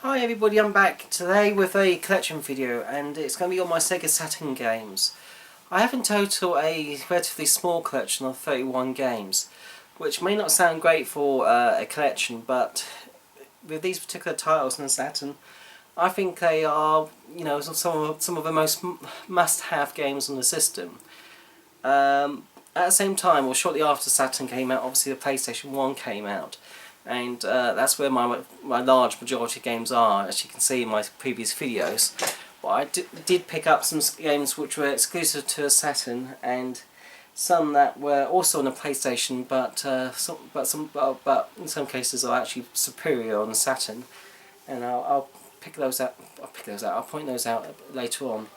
Hi everybody, I'm back today with a collection video, and it's going to be on my Sega Saturn games. I have in total a relatively small collection of 31 games, which may not sound great for a collection, but with these particular titles on the Saturn, I think they are, some of the most must-have games on the system. At the same time, or shortly after Saturn came out, obviously the PlayStation 1 came out. And that's where my large majority of games are, as you can see in my previous videos. But I did pick up some games which were exclusive to a Saturn, and some that were also on a PlayStation, but in some cases are actually superior on the Saturn. And I'll pick those out. I'll point those out later on.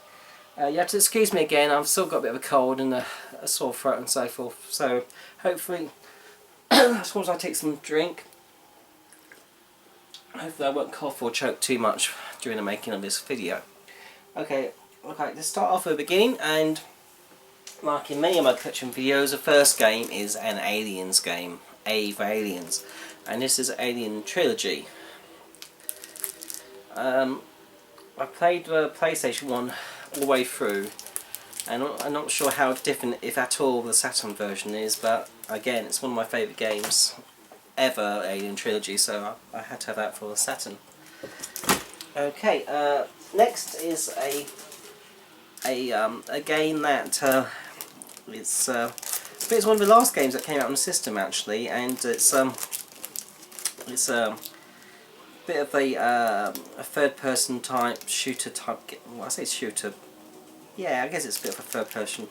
You have to excuse me again. I've still got a bit of a cold and a sore throat and so forth. So hopefully, I suppose I'll take some drink. Hopefully I won't cough or choke too much during the making of this video. Okay, let's start off at the beginning, and like in many of my collection videos, the first game is an Aliens game, A for Aliens, and this is Alien Trilogy. I played the PlayStation 1 all the way through, and I'm not sure how different, if at all, the Saturn version is, but again, it's one of my favourite games ever, Alien Trilogy, so I had to have that for the Saturn. Okay, next is a game that it's one of the last games that came out on the system actually, and it's a bit of a third-person type shooter type. Well, I say shooter. Yeah, I guess it's a bit of a third-person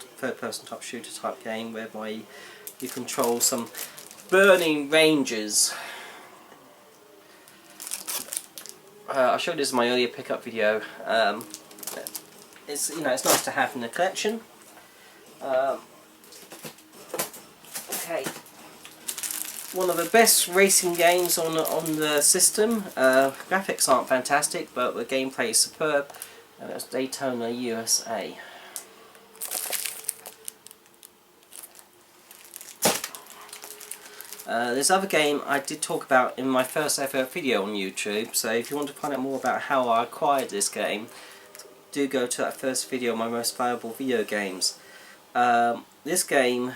type shooter type game whereby you control some burning ranges. I showed this in my earlier pickup video. It's nice to have in the collection. Okay, one of the best racing games on the system. Graphics aren't fantastic, but the gameplay is superb. And it's Daytona, USA. This other game I did talk about in my first ever video on YouTube, so if you want to find out more about how I acquired this game, do go to that first video on my most valuable video games. This game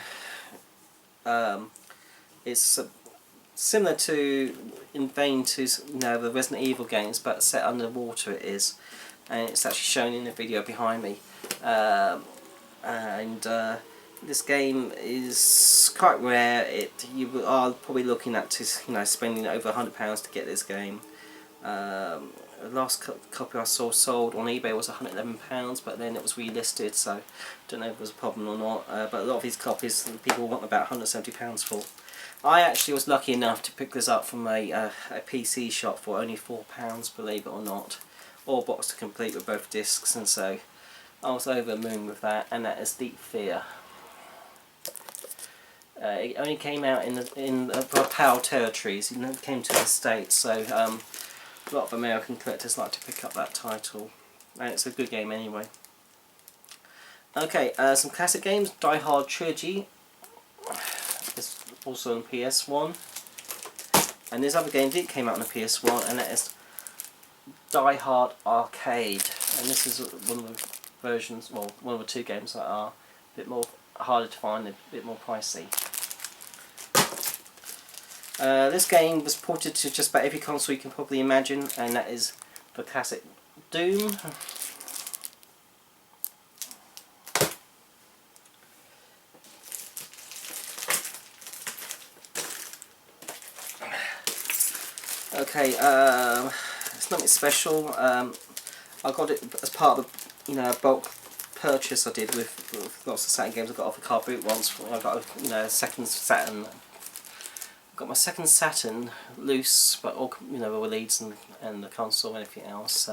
is similar to, in vein to the Resident Evil games, but set underwater it is, and it's actually shown in the video behind me. This game is quite rare. You are probably looking at spending over £100 to get this game. The last copy I saw sold on eBay was £111, but then it was relisted, so I don't know if it was a problem or not. But a lot of these copies people want about £170 for. I actually was lucky enough to pick this up from a PC shop for only £4, believe it or not, all boxed to complete with both discs, and so I was over the moon with that. And that is Deep Fear. It only came out in the PAL territories. It never came to the States, so a lot of American collectors like to pick up that title, and it's a good game anyway. Okay, some classic games. Die Hard Trilogy. It's also on PS1, and this other game came out on the PS1, and that is Die Hard Arcade. And this is one of the versions, well, one of the two games that are a bit more harder to find, a bit more pricey. This game was ported to just about every console you can probably imagine, and that is the classic Doom. Okay, it's nothing special. I got it as part of the bulk purchase I did with lots of Saturn games I got off a car boot once. I got a second Saturn. Got my second Saturn loose, but all the leads and the console and everything else,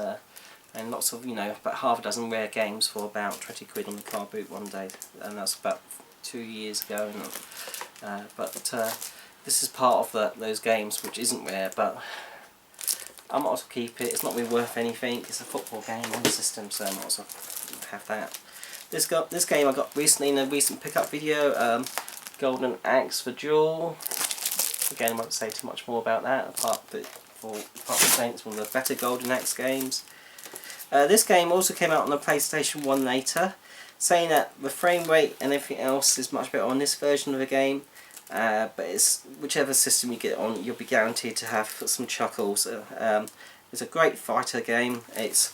and lots of about half a dozen rare games for about 20 quid on the car boot one day, and that's about 2 years ago. And, this is part of those games which isn't rare, but I might as well keep it. It's not really worth anything. It's a football game on the system, so I might as well have that. This game I got recently in a recent pickup video. Golden Axe for Duel. Again, I won't say too much more about that, apart from for apart from saying it's one of the better Golden Axe games. This game also came out on the PlayStation 1 later, saying that the frame rate and everything else is much better on this version of the game. But it's whichever system you get on, you'll be guaranteed to have some chuckles. It's a great fighter game. It's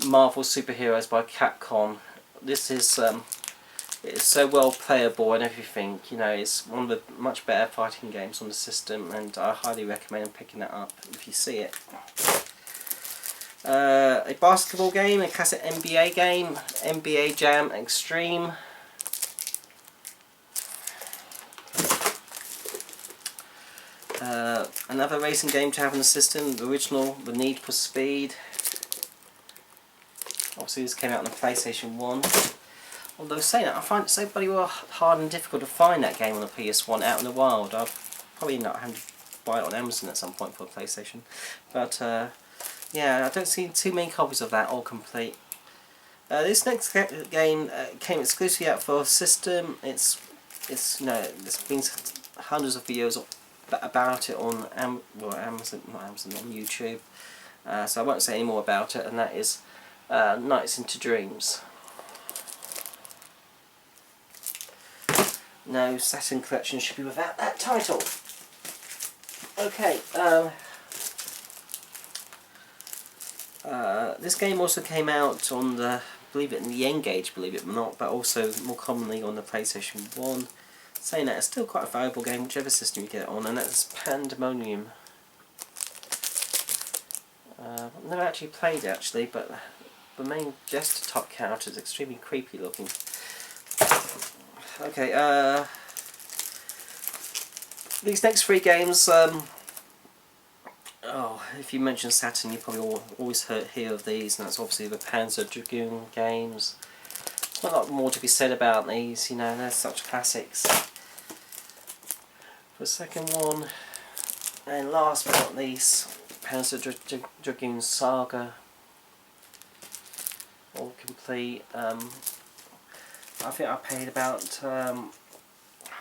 Marvel Superheroes by Capcom. This is it's so well playable and everything. You know, it's one of the much better fighting games on the system, and I highly recommend picking it up if you see it. A basketball game, a classic NBA game, NBA Jam Extreme. Another racing game to have in the system, the original, The Need for Speed. Obviously this came out on the PlayStation 1. Although saying that, I find it so bloody well hard and difficult to find that game on the PS1 out in the wild. I'll probably not have to buy it on Amazon at some point for a PlayStation. But yeah, I don't see too many copies of that all complete. This next game came exclusively out for a system. It's you know, there's been hundreds of videos about it on Amazon, on YouTube. So I won't say any more about it, and that is Nights into Dreams. No Saturn collection should be without that title. Okay, this game also came out on the, believe it, in the N-Gage, believe it or not, but also more commonly on the PlayStation 1. Saying that, it's still quite a valuable game, whichever system you get it on, and that's Pandemonium. I've never actually played it actually, but the main desktop character is extremely creepy looking. Okay, these next three games, oh, if you mention Saturn, you probably always hear of these, and that's obviously the Panzer Dragoon games. There's not a lot more to be said about these, you know, they're such classics. The second one, and last but not least, Panzer Dragoon Saga, all complete. I think I paid about £160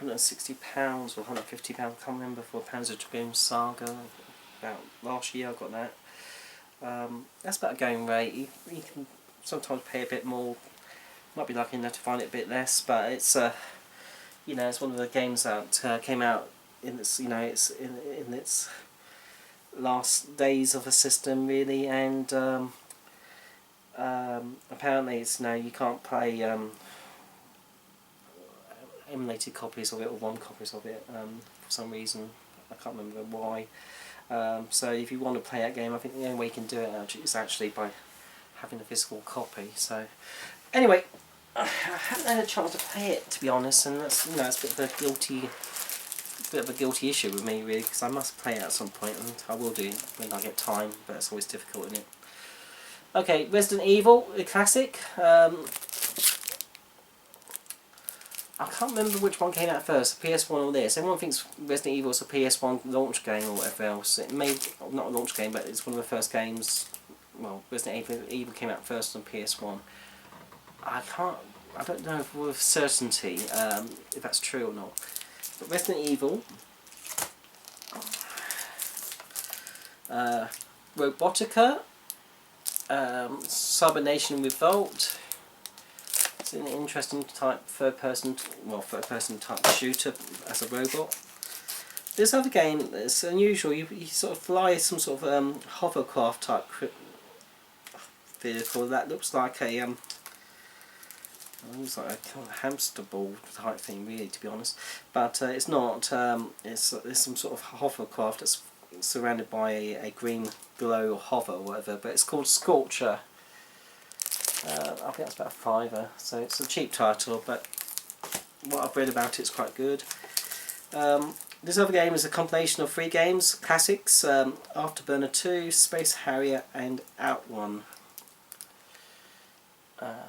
or £150, I can't remember, for Panzer Dragoon Saga. About last year I got that. That's about a going rate. You can sometimes pay a bit more. Might be lucky enough to find it a bit less, but it's you know, it's one of the games that came out in its, you know, it's in its last days of the system really, and apparently it's, you know, you can't play emulated copies of it or ROM copies of it for some reason. I can't remember why. So if you want to play that game, I think the only way you can do it is actually by having a physical copy. So anyway, I haven't had a chance to play it, to be honest, and that's, you know, it's a bit of a guilty issue with me really, because I must play it at some point, and I will do when I get time, but it's always difficult, isn't it? Okay, Resident Evil, a classic. I can't remember which one came out first, the PS1 or this. Everyone thinks Resident Evil is a PS1 launch game or whatever else. It may, not a launch game, but it's one of the first games. Well, Resident Evil came out first on PS1. I don't know with certainty if that's true or not. But Resident Evil, Robotica, Cybernation Revolt. It's an interesting type third person type shooter as a robot. This other game is unusual. You sort of fly some sort of hovercraft type vehicle that looks like a hamster ball type thing, really, to be honest. But it's not. It's some sort of hovercraft that's surrounded by a green glow hover or whatever. But it's called Scorcher. I think that's about a £5, so it's a cheap title, but what I've read about it is quite good. This other game is a compilation of 3 games, classics, Afterburner 2, Space Harrier and Outrun. None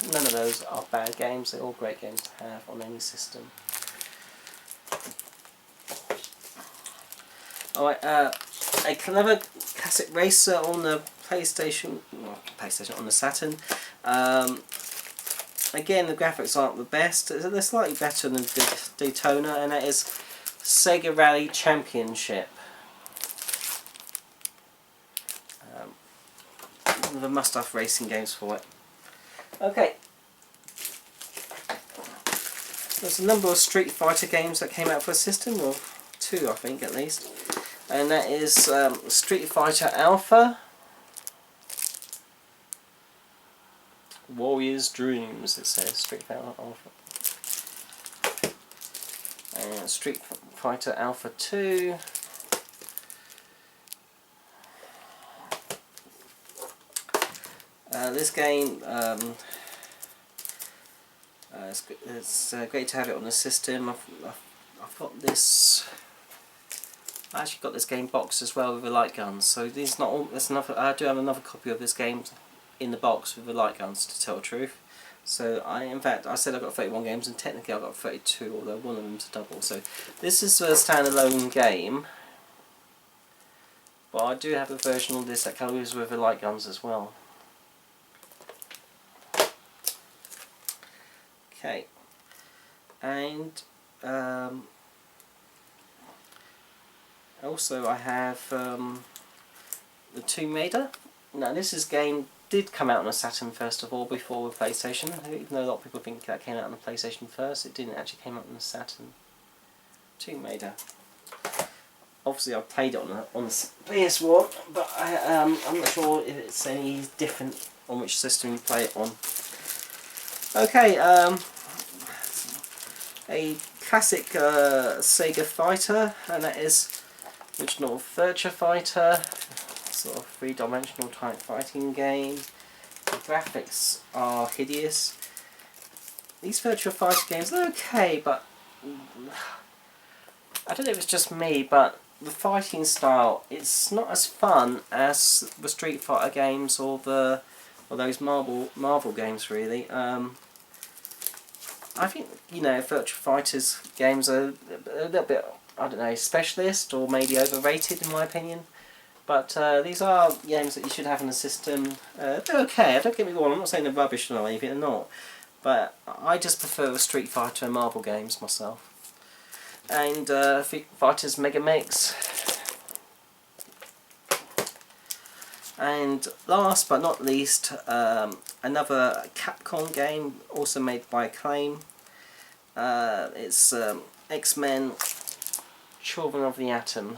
of those are bad games, they're all great games to have on any system. Alright, another classic racer on the PlayStation, on the Saturn. Again, the graphics aren't the best. They're slightly better than Daytona, and that is Sega Rally Championship. One of the must-have racing games for it. Okay. There's a number of Street Fighter games that came out for the system, or 2 I think at least. And that is Street Fighter Alpha, Warrior's Dreams, it says, Street Fighter Alpha. And Street Fighter Alpha 2. This game, it's great to have it on the system. I've got this. I actually got this game box as well with the light guns. So these not all. There's another. I do have another copy of this game in the box with the light guns, to tell the truth. So in fact, I said I got 31 games, and technically I got 32, although one of them's a double. So this is a standalone game. But I do have a version of this that comes with the light guns as well. Okay, and also I have the Tomb Raider. Now this game did come out on a Saturn first of all, before the PlayStation. Even though a lot of people think that came out on the PlayStation first, it didn't actually came out on the Saturn. Tomb Raider. Obviously I played it on the PS1, but I'm not sure if it's any different on which system you play it on. Okay, a classic Sega fighter, and that is original Virtua Fighter, sort of three-dimensional type fighting game. The graphics are hideous. These Virtua Fighter games are okay, but I don't know if it's just me, but the fighting style, it's not as fun as the Street Fighter games or those Marvel games really. I think, you know, Virtua Fighter's games are a little bit, I don't know, specialist or maybe overrated in my opinion. But these are games that you should have in the system. They're okay, don't get me wrong, I'm not saying they're rubbish or anything, they're not. But I just prefer the Street Fighter and Marvel games myself. And Fighters Mega Mix. And last but not least, another Capcom game, also made by Acclaim. It's X-Men Children of the Atom.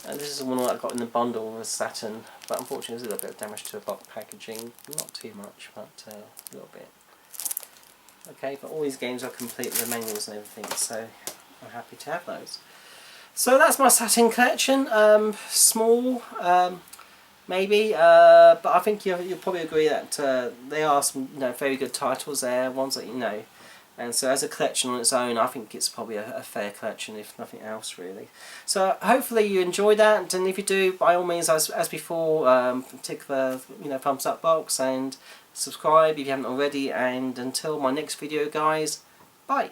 And this is the one that I got in the bundle with Saturn, but unfortunately there's a little bit of damage to the box packaging. Not too much, but a little bit. Okay, but all these games are complete with the manuals and everything, so I'm happy to have those. So that's my Saturn collection. Small, maybe, but I think you'll probably agree that there are some very good titles there, ones that you know. And so as a collection on its own, I think it's probably a fair collection, if nothing else really. So hopefully you enjoyed that, and if you do, by all means, as before, tick the thumbs up box and subscribe if you haven't already. And until my next video, guys, bye.